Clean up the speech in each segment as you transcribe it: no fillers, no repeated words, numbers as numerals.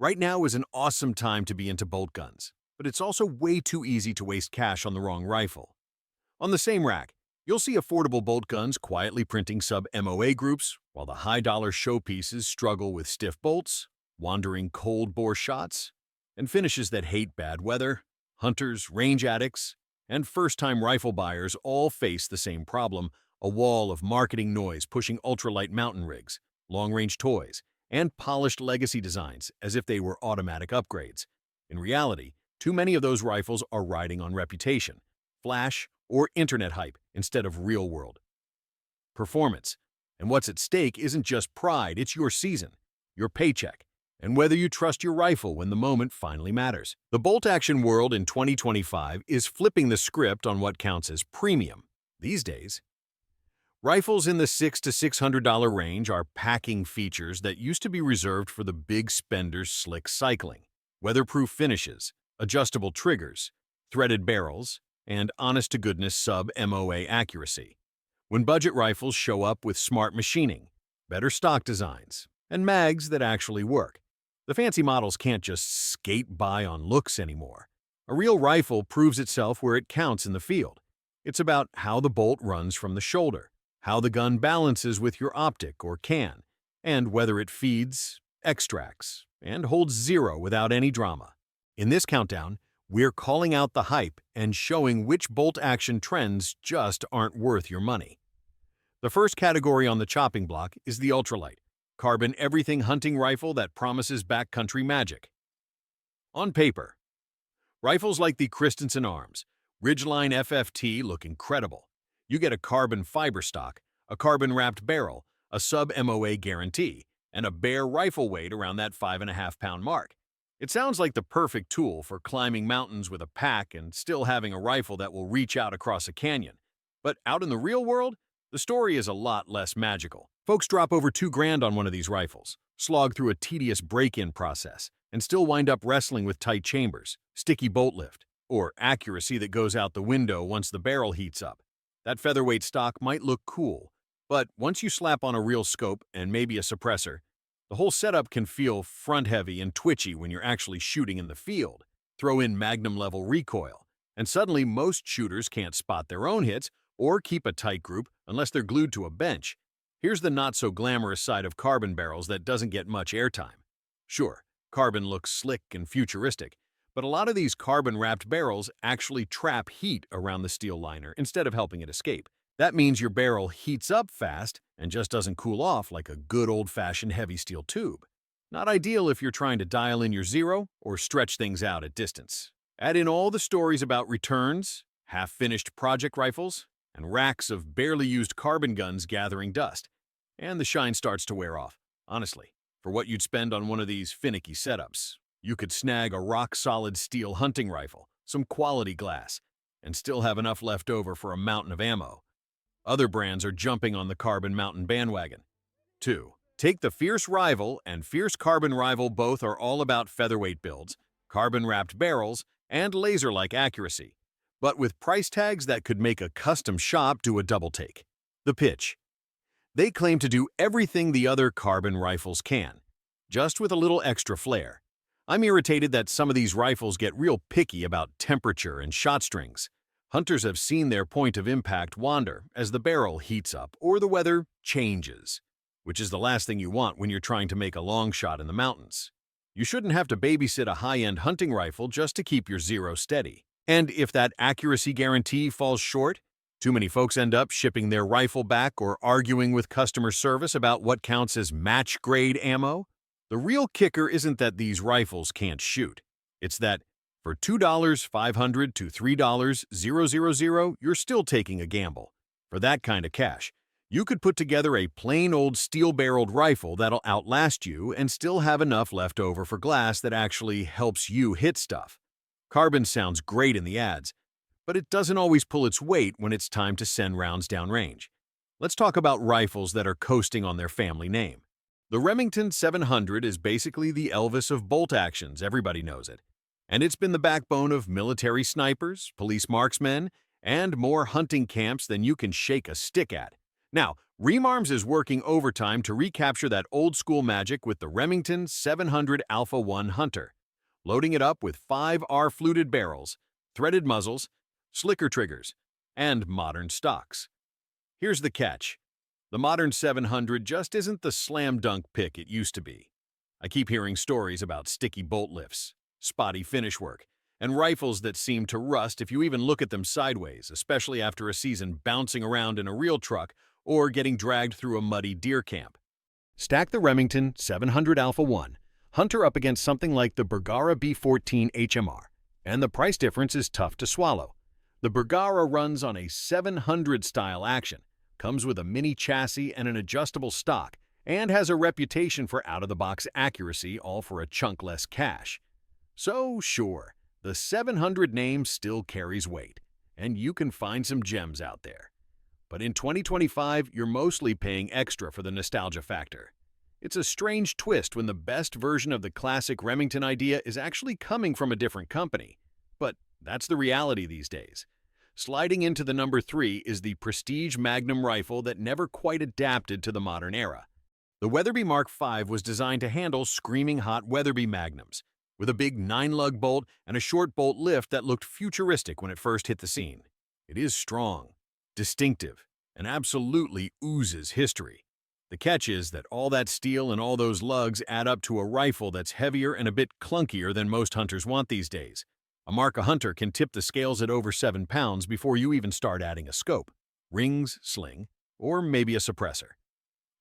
Right now is an awesome time to be into bolt guns, but it's also way too easy to waste cash on the wrong rifle. On the same rack, you'll see affordable bolt guns quietly printing sub-MOA groups, while the high-dollar showpieces struggle with stiff bolts, wandering cold-bore shots, and finishes that hate bad weather. Hunters, range addicts, and first-time rifle buyers all face the same problem: a wall of marketing noise pushing ultralight mountain rigs, long-range toys, and polished legacy designs as if they were automatic upgrades. In reality, too many of those rifles are riding on reputation, flash, or internet hype instead of real-world performance. And what's at stake isn't just pride, it's your season, your paycheck, and whether you trust your rifle when the moment finally matters. The bolt-action world in 2025 is flipping the script on what counts as premium. These days, rifles in the $600 to $600 range are packing features that used to be reserved for the big spenders: slick cycling, weatherproof finishes, adjustable triggers, threaded barrels, and honest-to-goodness sub-MOA accuracy. When budget rifles show up with smart machining, better stock designs, and mags that actually work, the fancy models can't just skate by on looks anymore. A real rifle proves itself where it counts in the field. It's about how the bolt runs from the shoulder, how the gun balances with your optic or can, and whether it feeds, extracts, and holds zero without any drama. In this countdown, we're calling out the hype and showing which bolt-action trends just aren't worth your money. The first category on the chopping block is the ultralight, carbon everything hunting rifle that promises backcountry magic. On paper, rifles like the Christensen Arms Ridgeline FFT look incredible. You get a carbon fiber stock, a carbon-wrapped barrel, a sub-MOA guarantee, and a bare rifle weight around that 5.5-pound mark. It sounds like the perfect tool for climbing mountains with a pack and still having a rifle that will reach out across a canyon. But out in the real world, the story is a lot less magical. Folks drop over $2,000 on one of these rifles, slog through a tedious break-in process, and still wind up wrestling with tight chambers, sticky bolt lift, or accuracy that goes out the window once the barrel heats up. That featherweight stock might look cool, but once you slap on a real scope and maybe a suppressor, the whole setup can feel front-heavy and twitchy when you're actually shooting in the field. Throw in Magnum-level recoil, and suddenly most shooters can't spot their own hits or keep a tight group unless they're glued to a bench. Here's the not-so-glamorous side of carbon barrels that doesn't get much airtime. Sure, carbon looks slick and futuristic, but a lot of these carbon-wrapped barrels actually trap heat around the steel liner instead of helping it escape. That means your barrel heats up fast and just doesn't cool off like a good old-fashioned heavy steel tube. Not ideal if you're trying to dial in your zero or stretch things out at distance. Add in all the stories about returns, half-finished project rifles, and racks of barely used carbon guns gathering dust, and the shine starts to wear off. Honestly, for what you'd spend on one of these finicky setups, you could snag a rock-solid steel hunting rifle, some quality glass, and still have enough left over for a mountain of ammo. Other brands are jumping on the carbon mountain bandwagon. 2. Take the Fierce Rival and Fierce Carbon Rival. Both are all about featherweight builds, carbon-wrapped barrels, and laser-like accuracy, but with price tags that could make a custom shop do a double-take. The pitch: they claim to do everything the other carbon rifles can, just with a little extra flair. I'm irritated that some of these rifles get real picky about temperature and shot strings. Hunters have seen their point of impact wander as the barrel heats up or the weather changes, which is the last thing you want when you're trying to make a long shot in the mountains. You shouldn't have to babysit a high-end hunting rifle just to keep your zero steady. And if that accuracy guarantee falls short, too many folks end up shipping their rifle back or arguing with customer service about what counts as match-grade ammo. The real kicker isn't that these rifles can't shoot. It's that for $2,500 to $3,000, you're still taking a gamble. For that kind of cash, you could put together a plain old steel-barreled rifle that'll outlast you and still have enough left over for glass that actually helps you hit stuff. Carbon sounds great in the ads, but it doesn't always pull its weight when it's time to send rounds downrange. Let's talk about rifles that are coasting on their family name. The Remington 700 is basically the Elvis of bolt actions, everybody knows it. And it's been the backbone of military snipers, police marksmen, and more hunting camps than you can shake a stick at. Now, Remarms is working overtime to recapture that old-school magic with the Remington 700 Alpha 1 Hunter, loading it up with 5R fluted barrels, threaded muzzles, slicker triggers, and modern stocks. Here's the catch. The modern 700 just isn't the slam-dunk pick it used to be. I keep hearing stories about sticky bolt lifts, spotty finish work, and rifles that seem to rust if you even look at them sideways, especially after a season bouncing around in a real truck or getting dragged through a muddy deer camp. Stack the Remington 700 Alpha 1 Hunter up against something like the Bergara B14 HMR, and the price difference is tough to swallow. The Bergara runs on a 700 style action, comes with a mini chassis and an adjustable stock, and has a reputation for out-of-the-box accuracy, all for a chunk less cash. So sure, the 700 name still carries weight, and you can find some gems out there. But in 2025, you're mostly paying extra for the nostalgia factor. It's a strange twist when the best version of the classic Remington idea is actually coming from a different company. But that's the reality these days. Sliding into the number 3 is the Prestige Magnum rifle that never quite adapted to the modern era. The Weatherby Mark V was designed to handle screaming hot Weatherby Magnums, with a big 9-lug bolt and a short bolt lift that looked futuristic when it first hit the scene. It is strong, distinctive, and absolutely oozes history. The catch is that all that steel and all those lugs add up to a rifle that's heavier and a bit clunkier than most hunters want these days. A Mark Hunter can tip the scales at over 7 pounds before you even start adding a scope, rings, sling, or maybe a suppressor.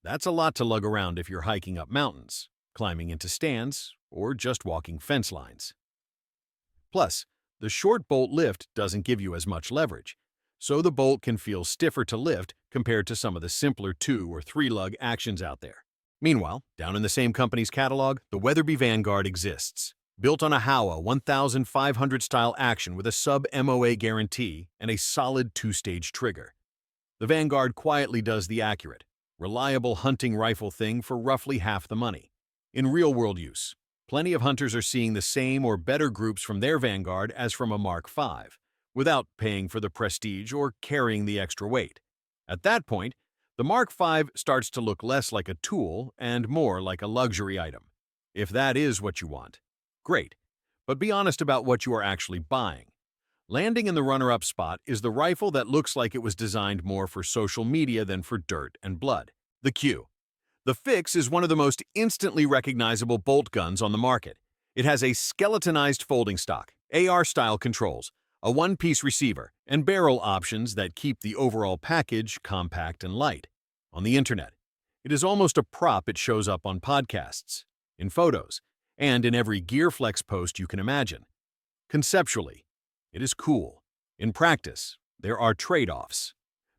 That's a lot to lug around if you're hiking up mountains, climbing into stands, or just walking fence lines. Plus, the short bolt lift doesn't give you as much leverage, so the bolt can feel stiffer to lift compared to some of the simpler 2- or 3-lug actions out there. Meanwhile, down in the same company's catalog, the Weatherby Vanguard exists. Built on a Howa 1500 style action with a sub-MOA guarantee and a solid 2-stage trigger. The Vanguard quietly does the accurate, reliable hunting rifle thing for roughly half the money. In real-world use, plenty of hunters are seeing the same or better groups from their Vanguard as from a Mark V, without paying for the prestige or carrying the extra weight. At that point, the Mark V starts to look less like a tool and more like a luxury item. If that is what you want, great, but be honest about what you are actually buying. Landing in the runner-up spot is the rifle that looks like it was designed more for social media than for dirt and blood. The Q. The Fix is one of the most instantly recognizable bolt guns on the market. It has a skeletonized folding stock, AR-style controls, a one-piece receiver, and barrel options that keep the overall package compact and light. On the internet, it is almost a prop. It shows up on podcasts, in photos, and in every GearFlex post you can imagine. Conceptually, it is cool. In practice, there are trade-offs.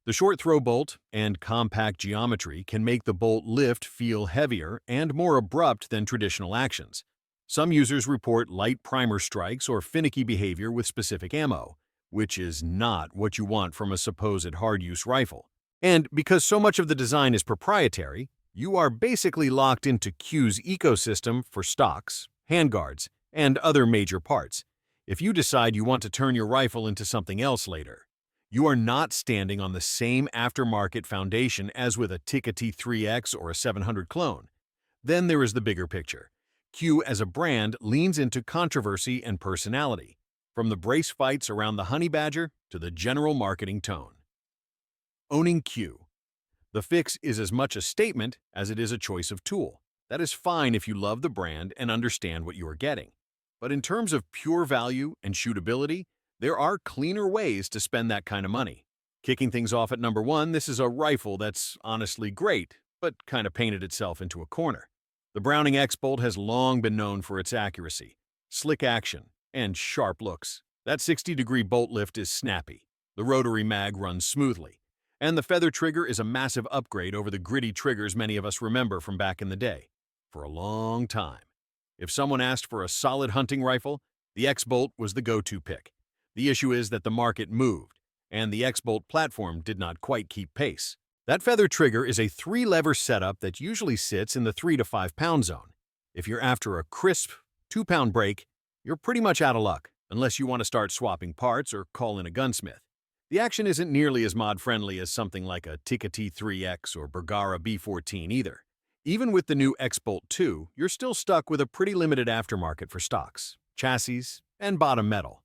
The short throw bolt and compact geometry can make the bolt lift feel heavier and more abrupt than traditional actions. Some users report light primer strikes or finicky behavior with specific ammo, which is not what you want from a supposed hard-use rifle. And because so much of the design is proprietary, you are basically locked into Q's ecosystem for stocks, handguards, and other major parts. If you decide you want to turn your rifle into something else later, you are not standing on the same aftermarket foundation as with a Tikka T3X or a 700 clone. Then there is the bigger picture. Q as a brand leans into controversy and personality, from the brace fights around the honey badger to the general marketing tone. Owning Q. The Fix is as much a statement as it is a choice of tool. That is fine if you love the brand and understand what you are getting. But in terms of pure value and shootability, there are cleaner ways to spend that kind of money. Kicking things off at number 1, this is a rifle that's honestly great, but kind of painted itself into a corner. The Browning X-Bolt has long been known for its accuracy, slick action, and sharp looks. That 60-degree bolt lift is snappy, the rotary mag runs smoothly, and the feather trigger is a massive upgrade over the gritty triggers many of us remember from back in the day. For a long time, if someone asked for a solid hunting rifle, the X-Bolt was the go-to pick. The issue is that the market moved, and the X-Bolt platform did not quite keep pace. That feather trigger is a 3-lever setup that usually sits in the 3 to 5 pound zone. If you're after a crisp 2-pound break, you're pretty much out of luck, unless you want to start swapping parts or call in a gunsmith. The action isn't nearly as mod-friendly as something like a Tikka T3X or Bergara B14 either. Even with the new X-Bolt 2, you're still stuck with a pretty limited aftermarket for stocks, chassis, and bottom metal.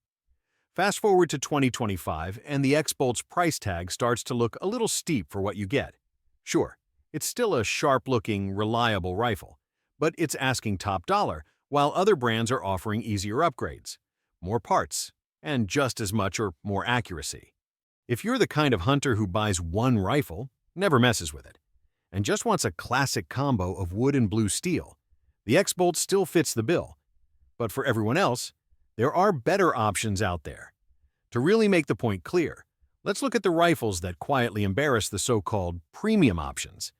Fast forward to 2025, and the X-Bolt's price tag starts to look a little steep for what you get. Sure, it's still a sharp-looking, reliable rifle, but it's asking top dollar, while other brands are offering easier upgrades, more parts, and just as much or more accuracy. If you're the kind of hunter who buys one rifle, never messes with it, and just wants a classic combo of wood and blue steel, the X-Bolt still fits the bill. But for everyone else, there are better options out there. To really make the point clear, let's look at the rifles that quietly embarrass the so-called premium options.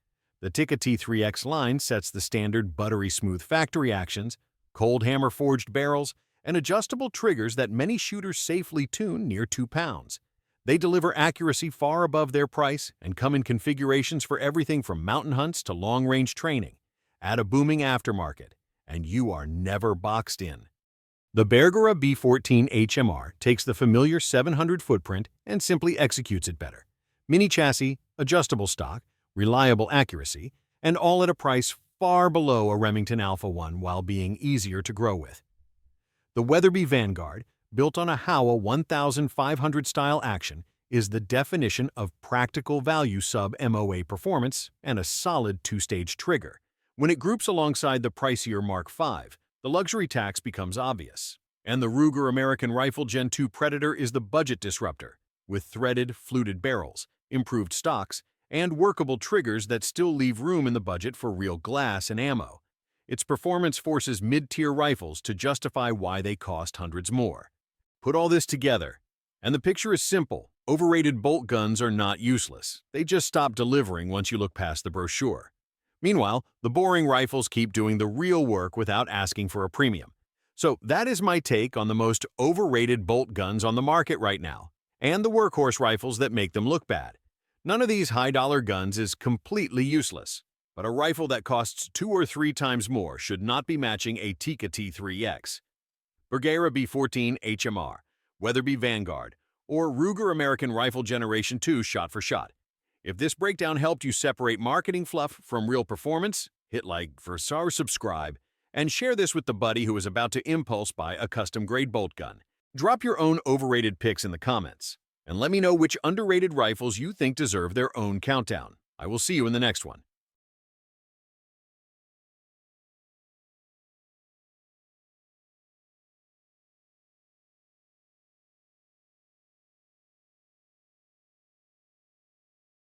The Tikka T3X line sets the standard buttery smooth factory actions, cold hammer forged barrels, and adjustable triggers that many shooters safely tune near 2 pounds. They deliver accuracy far above their price and come in configurations for everything from mountain hunts to long-range training. Add a booming aftermarket, and you are never boxed in. The Bergara B14 HMR takes the familiar 700 footprint and simply executes it better. Mini chassis, adjustable stock, reliable accuracy, and all at a price far below a Remington Alpha 1 while being easier to grow with. The Weatherby Vanguard, built on a Howa 1500 style action, is the definition of practical value sub-MOA performance and a solid 2-stage trigger. When it groups alongside the pricier Mark V, the luxury tax becomes obvious. And the Ruger American Rifle Gen 2 Predator is the budget disruptor, with threaded, fluted barrels, improved stocks, and workable triggers that still leave room in the budget for real glass and ammo. Its performance forces mid-tier rifles to justify why they cost hundreds more. Put all this together, and the picture is simple. Overrated bolt guns are not useless. They just stop delivering once you look past the brochure. Meanwhile, the boring rifles keep doing the real work without asking for a premium. So that is my take on the most overrated bolt guns on the market right now, and the workhorse rifles that make them look bad. None of these high-dollar guns is completely useless, but a rifle that costs 2 or 3 times more should not be matching a Tikka T3X. Bergara B14 HMR, Weatherby Vanguard, or Ruger American Rifle Generation 2 shot for shot. If this breakdown helped you separate marketing fluff from real performance, hit like or subscribe, and share this with the buddy who is about to impulse buy a custom-grade bolt gun. Drop your own overrated picks in the comments, and let me know which underrated rifles you think deserve their own countdown. I will see you in the next one.